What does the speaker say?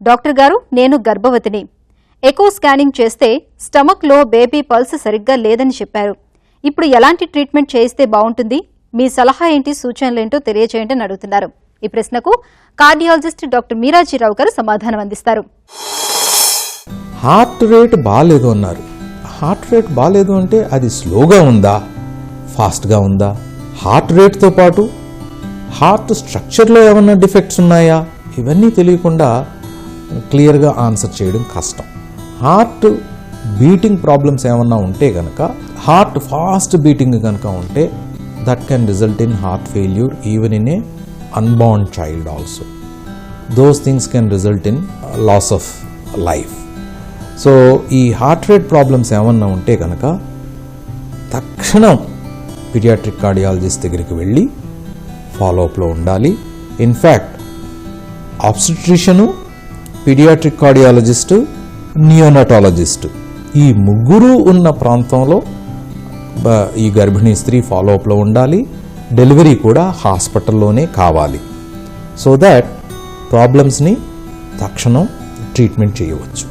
Doctor గారు, నేను గర్భవతిని. Echo scanning చేస్తే స్టమక్లో బేబీ పల్స్ సరిగ్గా లేదని చెప్పారు. ఇప్పుడు ఎలాంటి ట్రీట్మెంట్ చేయిస్తే బాగుంటుంది? మీ సలహా ఏంటి, సూచనలేంటో తెలియజేయండి అని అడుగుతున్నారు. ఈ ప్రశ్నకు కార్డియాలజిస్ట్ డాక్టర్ మీరాజీరావు గారు సమాధానం అందిస్తారు. హార్ట్ రేట్ బాగాలేదు అన్నారు. హార్ట్ రేట్ బాగాలేదు అంటే అది స్లోగా ఉందా, ఫాస్ట్గా ఉందా? హార్ట్ రేట్తో పాటు హార్ట్ స్ట్రక్చర్లో ఏమన్నా డిఫెక్ట్స్ ఉన్నాయా? ఇవన్నీ తెలియకుండా క్లియర్గా ఆన్సర్ చేయడం కష్టం. హార్ట్ బీటింగ్ ప్రాబ్లమ్స్ ఏమన్నా ఉంటే కనుక, హార్ట్ ఫాస్ట్ బీటింగ్ కనుక ఉంటే that can result in heart failure even in a unborn child also. Those things can result in loss of life. So ఈ హార్ట్ రేట్ ప్రాబ్లమ్స్ ఏమన్నా ఉంటే కనుక తక్షణం పీడియాట్రిక్ కార్డియాలజిస్ట్ దగ్గరికి వెళ్ళి ఫాలోఅప్లో ఉండాలి. ఇన్ఫ్యాక్ట్ ఆబ్స్టెట్రిషను, పీడియాట్రిక్ కార్డియాలజిస్టు, నియోనటాలజిస్టు ఈ ముగ్గురు ఉన్న ప్రాంతంలో ఈ గర్భిణీ స్త్రీ ఫాలోఅప్లో ఉండాలి. డెలివరీ కూడా హాస్పిటల్లోనే కావాలి. సో దాట్ ప్రాబ్లమ్స్ని తక్షణం ట్రీట్మెంట్ చేయవచ్చు.